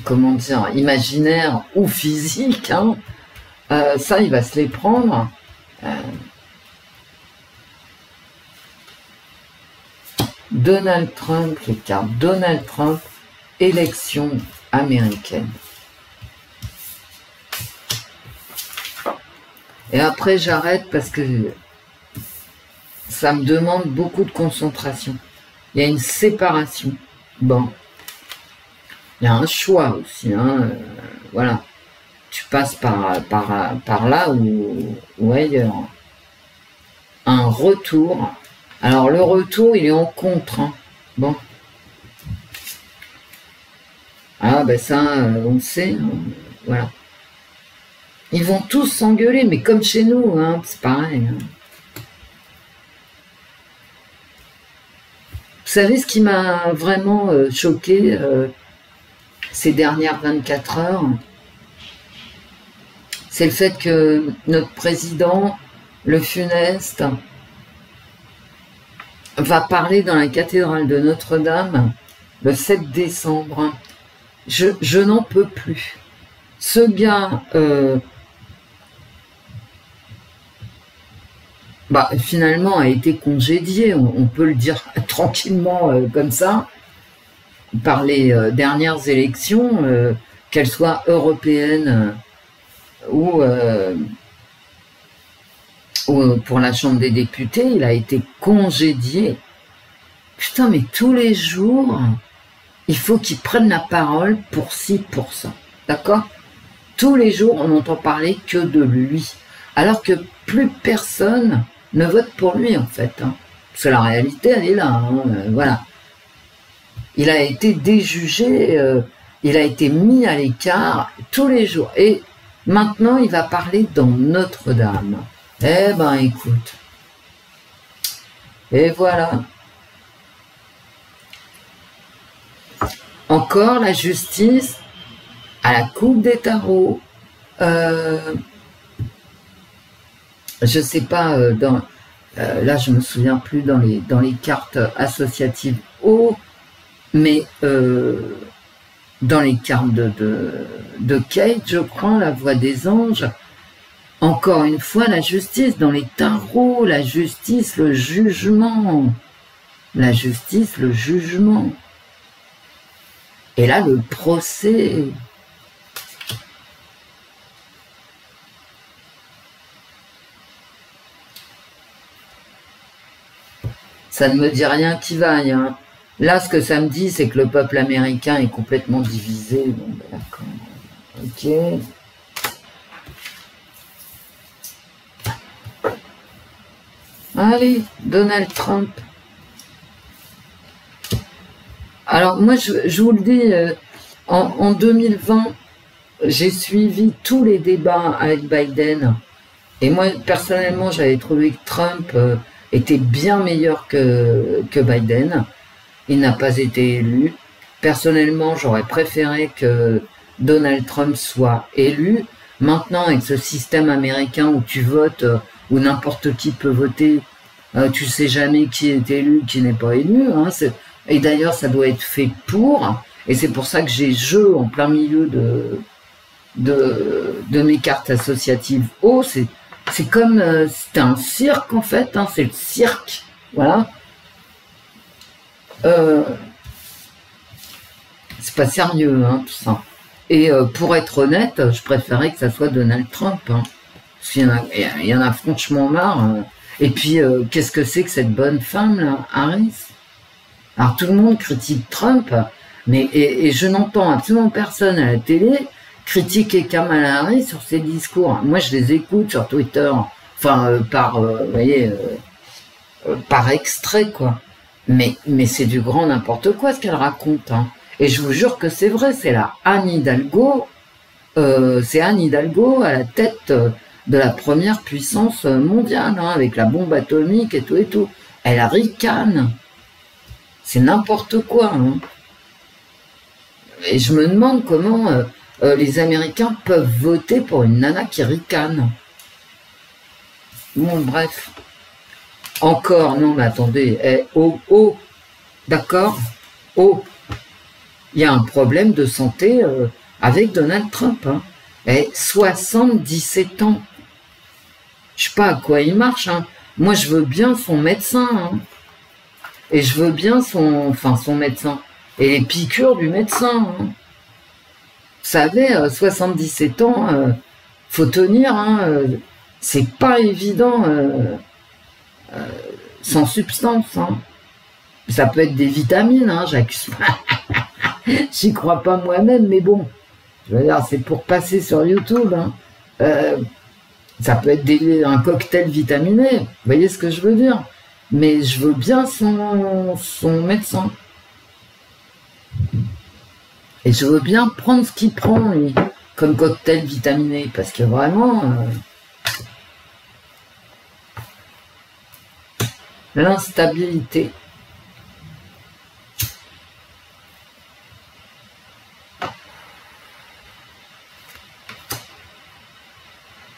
comment dire, imaginaires ou physiques. Hein. Ça, il va se les prendre. Donald Trump, les cartes. Donald Trump, élection américaine. Et après, j'arrête parce que ça me demande beaucoup de concentration. Il y a une séparation. Bon. Il y a un choix aussi. Hein. Voilà. Tu passes par là ou ailleurs. Un retour. Alors, le retour, il est en contre. Hein. Bon. Ah, ben ça, on sait. Hein. Voilà. Ils vont tous s'engueuler, mais comme chez nous, hein, c'est pareil. Hein. Vous savez ce qui m'a vraiment choqué ces dernières 24 heures? C'est le fait que notre président, le funeste, va parler dans la cathédrale de Notre-Dame le 7 décembre. Je n'en peux plus. Ce gars... finalement a été congédié, on peut le dire tranquillement comme ça, par les dernières élections, qu'elles soient européennes ou pour la Chambre des députés, il a été congédié. Putain, mais tous les jours, il faut qu'il prenne la parole pour ci, pour ça. D'accord? Tous les jours, on n'entend parler que de lui. Alors que plus personne ne vote pour lui, en fait. Hein. Parce que la réalité, elle est là. Hein, voilà. Il a été déjugé, il a été mis à l'écart tous les jours. Et maintenant, il va parler dans Notre-Dame. Eh ben, écoute. Et voilà. Encore la justice à la coupe des tarots. Je sais pas, là je me souviens plus dans les cartes associatives haut, mais dans les cartes de Kate, je crois, la voix des anges, encore une fois la justice, dans les tarots, la justice, le jugement. La justice, le jugement. Et là, le procès. Ça ne me dit rien qui vaille. Hein. Là, ce que ça me dit, c'est que le peuple américain est complètement divisé. Bon, ben, d'accord. Ok. Allez, Donald Trump. Alors, moi, je vous le dis, en 2020, j'ai suivi tous les débats avec Biden. Et moi, personnellement, j'avais trouvé que Trump était bien meilleur que Biden. Il n'a pas été élu. Personnellement, j'aurais préféré que Donald Trump soit élu. Maintenant, avec ce système américain où tu votes, où n'importe qui peut voter, tu sais jamais qui est élu, qui n'est pas élu. Hein, et d'ailleurs, ça doit être fait pour. Et c'est pour ça que j'ai jeu en plein milieu de mes cartes associatives haut. C'est comme, c'est un cirque en fait, hein, c'est le cirque, voilà. C'est pas sérieux, hein, tout ça. Et pour être honnête, je préférais que ça soit Donald Trump, hein, parce qu'il y en a franchement marre. Et puis, qu'est-ce que c'est que cette bonne femme, là, Harris? Alors, tout le monde critique Trump, mais et je n'entends absolument personne à la télé critiquer Kamala Harris sur ses discours. Moi, je les écoute sur Twitter, enfin, vous voyez, par extrait, quoi. Mais c'est du grand n'importe quoi, ce qu'elle raconte, hein. Et je vous jure que c'est vrai, c'est la Anne Hidalgo, c'est Anne Hidalgo à la tête de la première puissance mondiale, hein, avec la bombe atomique et tout et tout. Elle ricane. C'est n'importe quoi, hein. Et je me demande comment les Américains peuvent voter pour une nana qui ricane. Bon, bref. Encore, non, mais attendez. Oh, d'accord. Oh, il y a un problème de santé avec Donald Trump. Hein. 77 ans. Je sais pas à quoi il marche. Hein. Moi, je veux bien son médecin. Hein. Et je veux bien son médecin. Et les piqûres du médecin. Hein. Vous savez, 77 ans, faut tenir. Hein, c'est pas évident sans substance. Hein. Ça peut être des vitamines, hein, j'accuse pas. J'y crois pas moi-même, mais bon. Je veux dire, c'est pour passer sur YouTube. Hein. Ça peut être un cocktail vitaminé. Vous voyez ce que je veux dire? Mais je veux bien son médecin. Et je veux bien prendre ce qu'il prend, lui, comme cocktail vitaminé. Parce que vraiment... l'instabilité.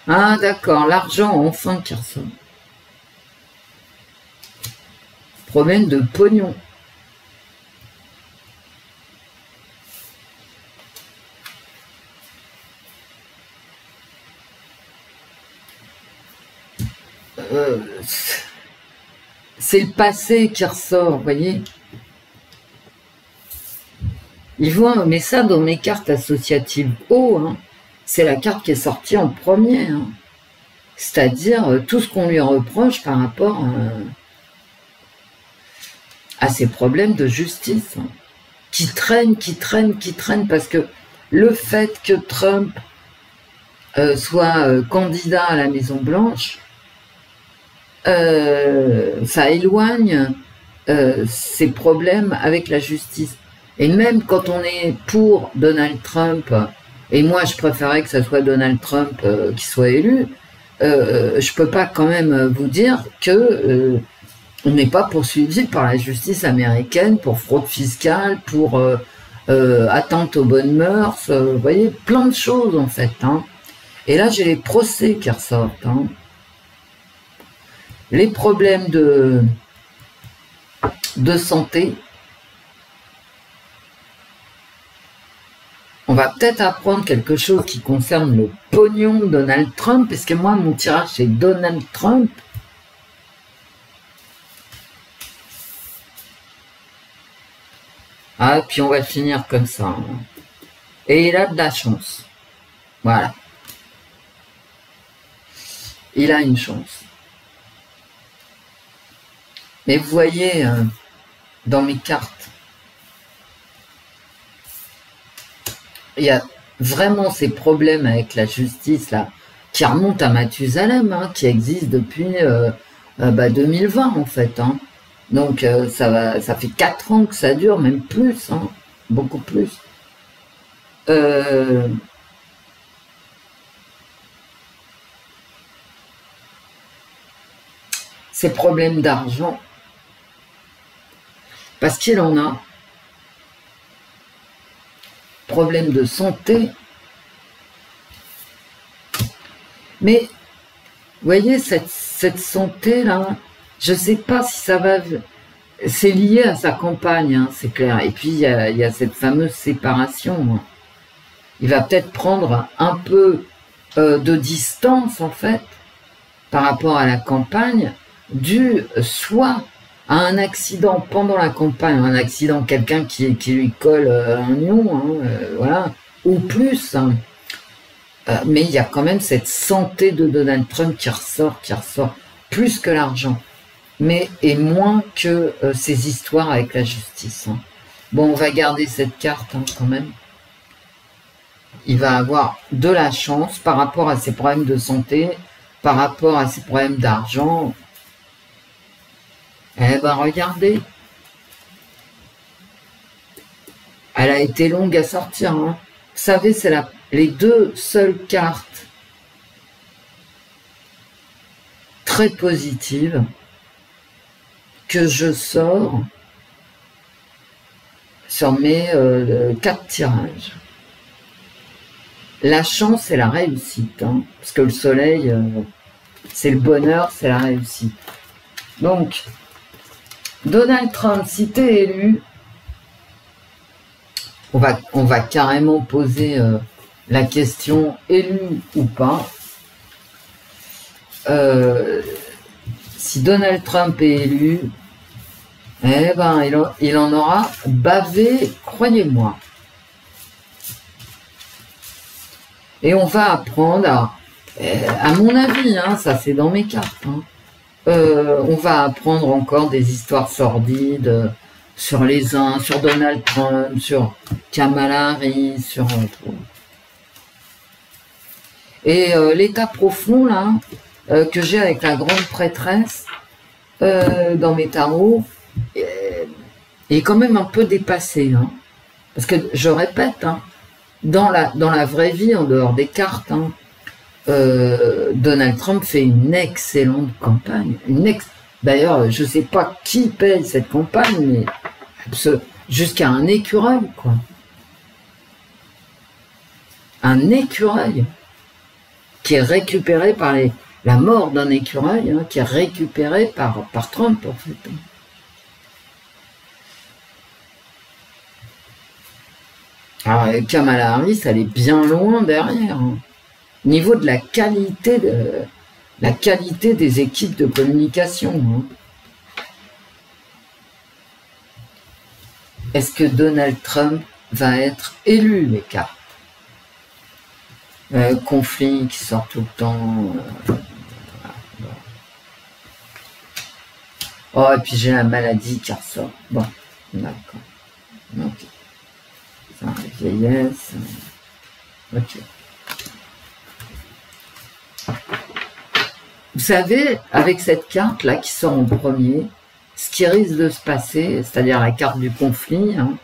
Ah d'accord, l'argent enfin qui ressort. Problème de pognon. C'est le passé qui ressort, vous voyez. Ils vont, mais ça dans mes cartes associatives haut, hein, c'est la carte qui est sortie en premier. Hein. c'est-à-dire tout ce qu'on lui reproche par rapport à ces problèmes de justice, hein, qui traînent, parce que le fait que Trump soit candidat à la Maison-Blanche, ça éloigne ces problèmes avec la justice. Et même quand on est pour Donald Trump, et moi je préférais que ce soit Donald Trump qui soit élu, je peux pas quand même vous dire que on n'est pas poursuivi par la justice américaine pour fraude fiscale, pour atteinte aux bonnes mœurs, vous voyez, plein de choses en fait, hein. Et là j'ai les procès qui ressortent, hein. Les problèmes de santé. On va peut-être apprendre quelque chose qui concerne le pognon de Donald Trump, parce que moi, mon tirage, c'est Donald Trump. Ah, puis on va finir comme ça, hein. Et il a de la chance. Voilà. Il a une chance. Mais vous voyez, dans mes cartes, il y a vraiment ces problèmes avec la justice là, qui remontent à Mathusalem, hein, qui existent depuis 2020 en fait, hein. Donc ça fait 4 ans que ça dure, même plus, hein, beaucoup plus. Ces problèmes d'argent, parce qu'il en a, problème de santé, mais vous voyez cette santé là, je sais pas si ça va, c'est lié à sa campagne, hein, c'est clair. Et puis il y a cette fameuse séparation, hein. Il va peut-être prendre un peu de distance en fait par rapport à la campagne, dû soit à un accident pendant la campagne, un accident, quelqu'un qui lui colle un lion, hein, voilà, ou plus, hein. Mais il y a quand même cette santé de Donald Trump qui ressort, plus que l'argent, mais et moins que ces histoires avec la justice, hein. Bon, on va garder cette carte, hein, quand même. Il va avoir de la chance par rapport à ses problèmes de santé, par rapport à ses problèmes d'argent. Eh ben, regardez. Elle a été longue à sortir, hein. Vous savez, c'est les deux seules cartes très positives que je sors sur mes 4 tirages. La chance et la réussite, hein, parce que le soleil, c'est le bonheur, c'est la réussite. Donc, Donald Trump, si tu es élu, on va carrément poser la question élu ou pas. Si Donald Trump est élu, eh ben, il en aura bavé, croyez-moi. Et on va apprendre, à mon avis, hein, ça c'est dans mes cartes, hein, on va apprendre encore des histoires sordides sur les uns, sur Donald Trump, sur Kamala Harris, sur tout. Et l'état profond là que j'ai avec la grande prêtresse dans mes tarots est quand même un peu dépassé, hein, parce que je répète, hein, dans la vraie vie, en dehors des cartes, hein, Donald Trump fait une excellente campagne. D'ailleurs, je ne sais pas qui paye cette campagne, mais jusqu'à un écureuil, quoi. Un écureuil qui est récupéré par la mort d'un écureuil, hein, qui est récupéré par Trump, en fait. Alors, Kamala Harris, elle est bien loin derrière, hein. Au niveau de la qualité des équipes de communication, hein. Est-ce que Donald Trump va être élu, les cartes? Conflit qui sort tout le temps, Oh, et puis j'ai la maladie qui ressort. Bon, d'accord. Ok. Ça, la vieillesse. Ok. Vous savez, avec cette carte-là qui sort en premier, ce qui risque de se passer, c'est-à-dire la carte du conflit, hein,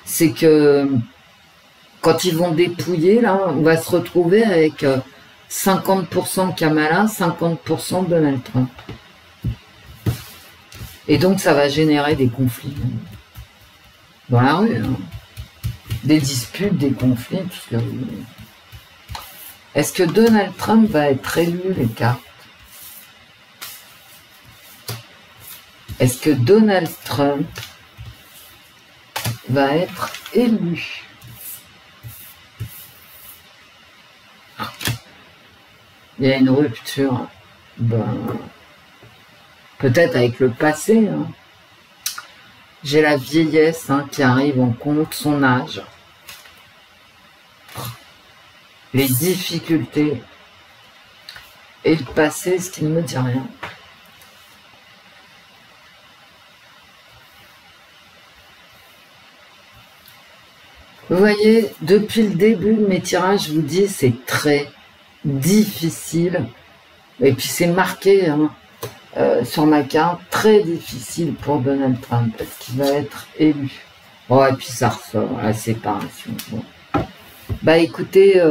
c'est que quand ils vont dépouiller, là, on va se retrouver avec 50% Kamala, 50% Donald Trump. Et donc, ça va générer des conflits dans la rue. Hein. Des disputes, des conflits, tout ce que vous voulez. Est-ce que Donald Trump va être élu, les cartes? Est-ce que Donald Trump va être élu? Il y a une rupture. Ben, peut-être avec le passé. Hein. J'ai la vieillesse hein, qui arrive en compte, son âge. Les difficultés. Et le passé, ce qui ne me dit rien. Vous voyez, depuis le début de mes tirages, je vous dis, c'est très difficile. Et puis c'est marqué hein, sur ma carte, très difficile pour Donald Trump, parce qu'il va être élu. Oh, et puis ça ressort, la séparation. Bon. Bah écoutez,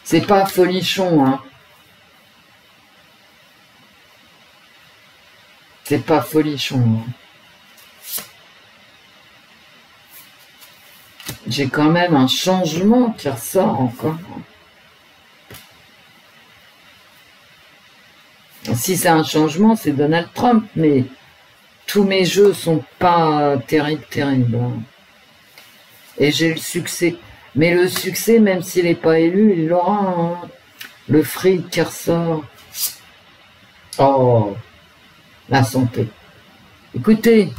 c'est pas folichon, hein. C'est pas folichon. Hein. J'ai quand même un changement qui ressort encore. Si c'est un changement, c'est Donald Trump, mais tous mes jeux sont pas terribles. Hein. Et j'ai le succès. Mais le succès, même s'il n'est pas élu, il l'aura. Hein. Le fric qui ressort. Oh, la santé. Écoutez,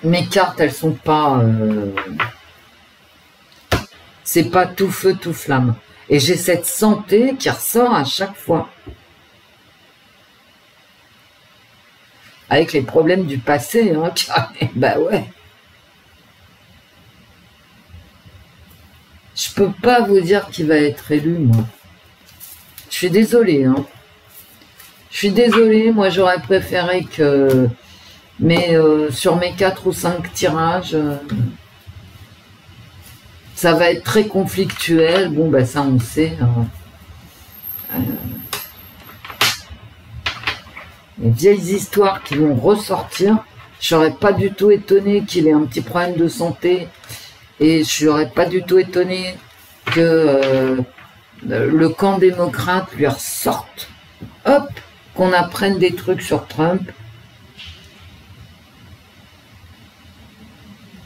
mes cartes, elles sont pas... c'est pas tout feu, tout flamme. Et j'ai cette santé qui ressort à chaque fois. Avec les problèmes du passé, hein, bah ouais. Je peux pas vous dire qui va être élu, moi. Je suis désolée, hein. Je suis désolée, moi j'aurais préféré que... Mais sur mes 4 ou 5 tirages, ça va être très conflictuel. Bon, ben ça on sait. Les vieilles histoires qui vont ressortir. Je serais pas du tout étonnée qu'il ait un petit problème de santé. Et je serais pas du tout étonnée que le camp démocrate lui ressorte. Hop, qu'on apprenne des trucs sur Trump.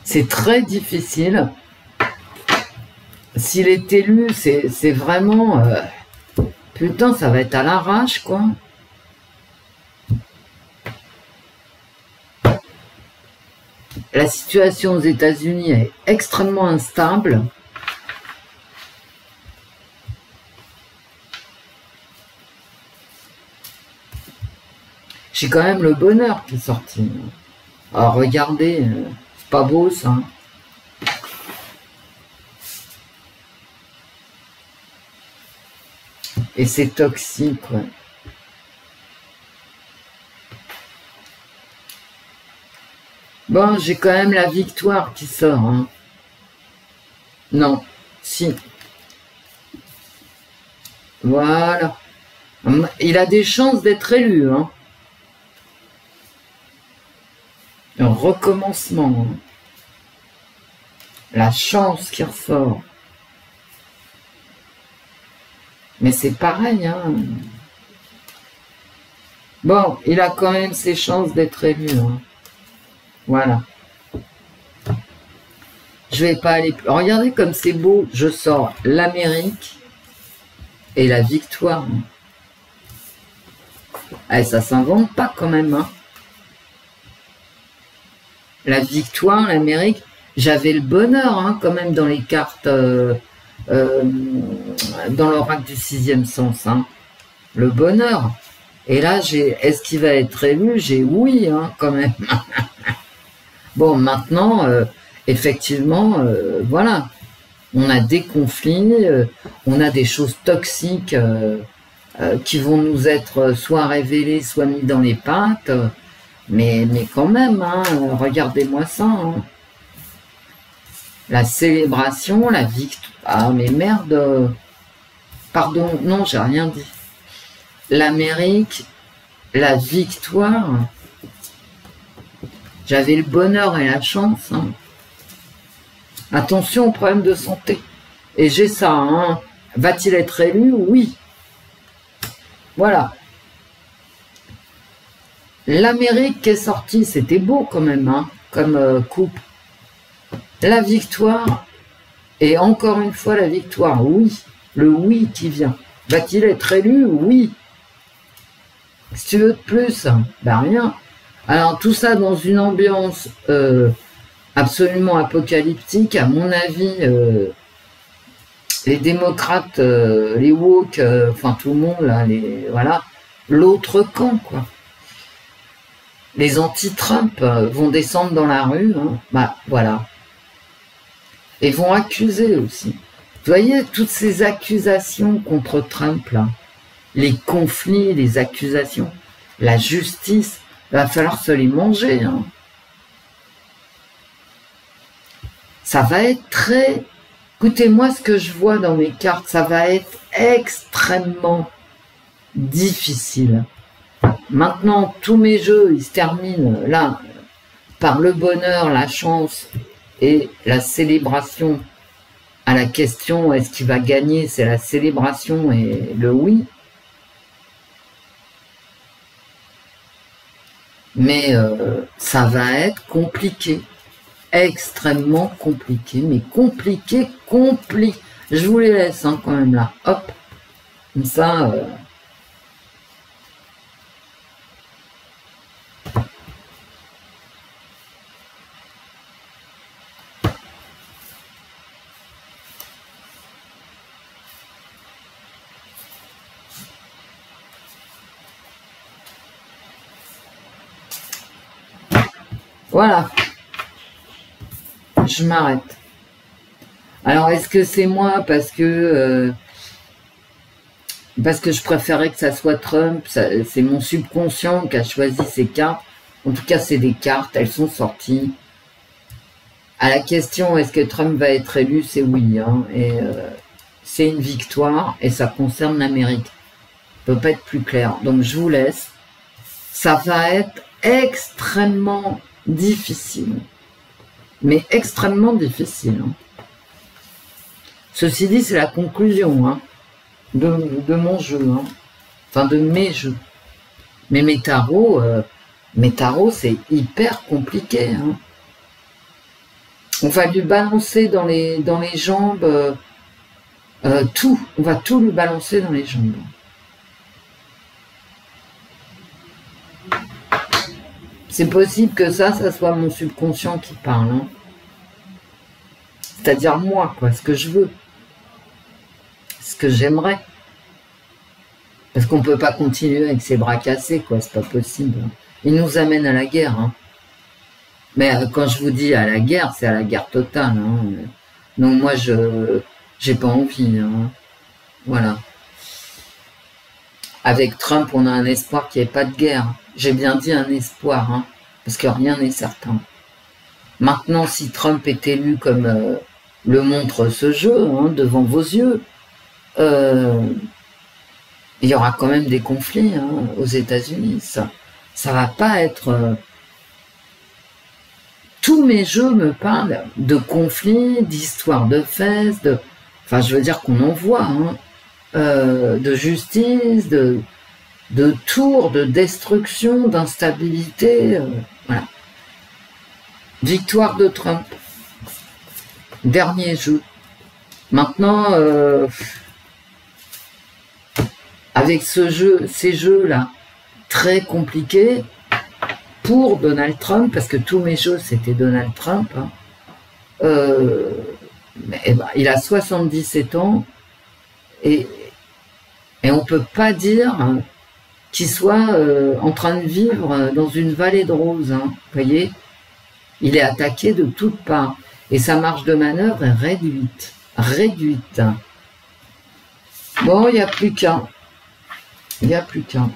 C'est très difficile. S'il est élu, c'est vraiment... putain, ça va être à l'arrache, quoi. La situation aux États-Unis est extrêmement instable. J'ai quand même le bonheur qui est sorti. Alors regardez, c'est pas beau ça. Et c'est toxique, ouais. Bon, j'ai quand même la victoire qui sort. Hein. Non, si. Voilà. Il a des chances d'être élu. Hein. Un recommencement. Hein. La chance qui ressort. Mais c'est pareil. Hein. Bon, il a quand même ses chances d'être élu. Hein. Voilà. Je vais pas aller plus. Regardez comme c'est beau. Je sors l'Amérique et la victoire. Eh, ça s'invente pas quand même. Hein. La victoire, l'Amérique, j'avais le bonheur hein, quand même dans les cartes, dans l'oracle du sixième sens. Hein. Le bonheur. Et là, est-ce qu'il va être élu? J'ai oui, hein, quand même. Bon, maintenant, effectivement, voilà. On a des conflits, on a des choses toxiques qui vont nous être soit révélées, soit mis dans les pattes. Mais quand même, hein, regardez-moi ça. Hein. La célébration, la victoire. Ah, mais merde. Pardon, non, j'ai rien dit. L'Amérique, la victoire. J'avais le bonheur et la chance. Hein. Attention aux problèmes de santé. Et j'ai ça. Hein. Va-t-il être élu? Oui. Voilà. L'Amérique qui est sortie, c'était beau quand même, hein, comme coupe. La victoire, et encore une fois la victoire, oui. Le oui qui vient. Va-t-il être élu? Oui. Si tu veux de plus, ben rien. Alors tout ça dans une ambiance absolument apocalyptique, à mon avis, les démocrates, les woke, enfin tout le monde là, voilà, l'autre camp quoi. Les anti-Trump vont descendre dans la rue, hein, bah voilà, et vont accuser aussi. Vous voyez toutes ces accusations contre Trump là, les conflits, les accusations, la justice. Il va falloir se les manger. Hein. Ça va être très... Écoutez-moi ce que je vois dans mes cartes. Ça va être extrêmement difficile. Maintenant, tous mes jeux, ils se terminent là par le bonheur, la chance et la célébration. À la question, est-ce qu'il va gagner? C'est la célébration et le oui. Mais ça va être compliqué, extrêmement compliqué, mais compliqué. Je vous les laisse hein, quand même là, hop, comme ça. Voilà, je m'arrête. Alors, est-ce que c'est moi parce que je préférais que ça soit Trump? C'est mon subconscient qui a choisi ces cartes. En tout cas, c'est des cartes, elles sont sorties. À la question, est-ce que Trump va être élu? C'est oui. Hein, et c'est une victoire et ça concerne l'Amérique. Ça ne peut pas être plus clair. Donc, je vous laisse. Ça va être extrêmement difficile, mais extrêmement difficile. Hein. Ceci dit, c'est la conclusion hein, de mon jeu, hein. Enfin de mes jeux. Mais mes tarots, c'est hyper compliqué. Hein. On va lui balancer dans les jambes tout. On va tout lui balancer dans les jambes. C'est possible que ça soit mon subconscient qui parle. Hein. C'est-à-dire moi, quoi, ce que je veux. Ce que j'aimerais. Parce qu'on ne peut pas continuer avec ses bras cassés, quoi, c'est pas possible. Il nous amène à la guerre. Hein. Mais quand je vous dis à la guerre, c'est à la guerre totale. Hein. Donc moi, j'ai pas envie. Hein. Voilà. Avec Trump, on a un espoir qu'il n'y ait pas de guerre. J'ai bien dit un espoir, hein, parce que rien n'est certain. Maintenant, si Trump est élu comme le montre ce jeu, hein, devant vos yeux, il y aura quand même des conflits hein, aux États-Unis. Ça va pas être... Tous mes jeux me parlent de conflits, d'histoires de fesses, enfin, je veux dire qu'on en voit, hein, de justice, de tours, de destruction, d'instabilité, voilà. Victoire de Trump. Dernier jeu. Maintenant, avec ces jeux-là, très compliqué pour Donald Trump, parce que tous mes choses c'était Donald Trump. Hein. Il a 77 ans et on ne peut pas dire qu'il soit en train de vivre dans une vallée de roses. Hein. Vous voyez, il est attaqué de toutes parts et sa marge de manœuvre est réduite. Réduite. Bon, il n'y a plus qu'un. Il n'y a plus qu'un.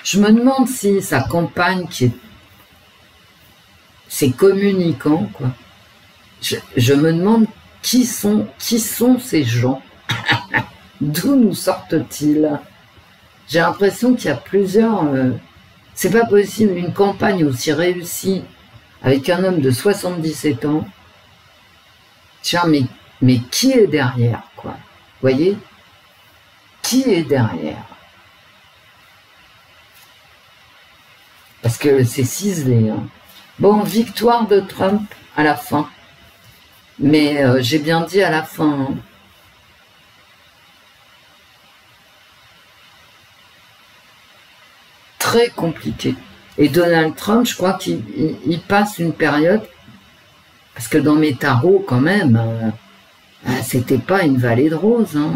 Je me demande si sa campagne, c'est communicant, quoi. Je me demande qui sont ces gens. D'où nous sortent-ils? J'ai l'impression qu'il y a plusieurs... c'est pas possible, une campagne aussi réussie avec un homme de 77 ans. Tiens, mais qui est derrière, quoi? Vous voyez? Qui est derrière? Parce que c'est ciselé. Hein. Bon, victoire de Trump à la fin. Mais j'ai bien dit à la fin. Hein. Très compliqué. Et Donald Trump, je crois qu'il passe une période, parce que dans mes tarots, quand même, c'était pas une vallée de roses. Hein.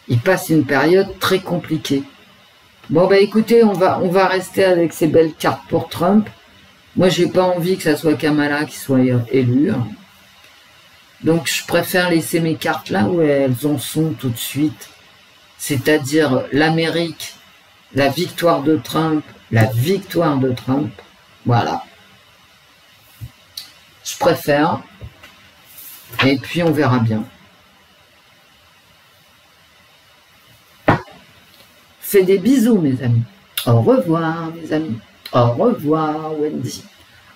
Il passe une période très compliquée. Bon, bah écoutez, on va rester avec ces belles cartes pour Trump. Moi, j'ai pas envie que ça soit Kamala qui soit élue. Hein. Donc, je préfère laisser mes cartes là où elles en sont tout de suite. C'est-à-dire l'Amérique, la victoire de Trump, la victoire de Trump. Voilà. Je préfère. Et puis, on verra bien. Fais des bisous, mes amis. Au revoir, mes amis. Au revoir, Wendy.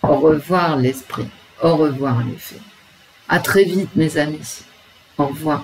Au revoir, l'esprit. Au revoir, les fées. À très vite, mes amis. Au revoir.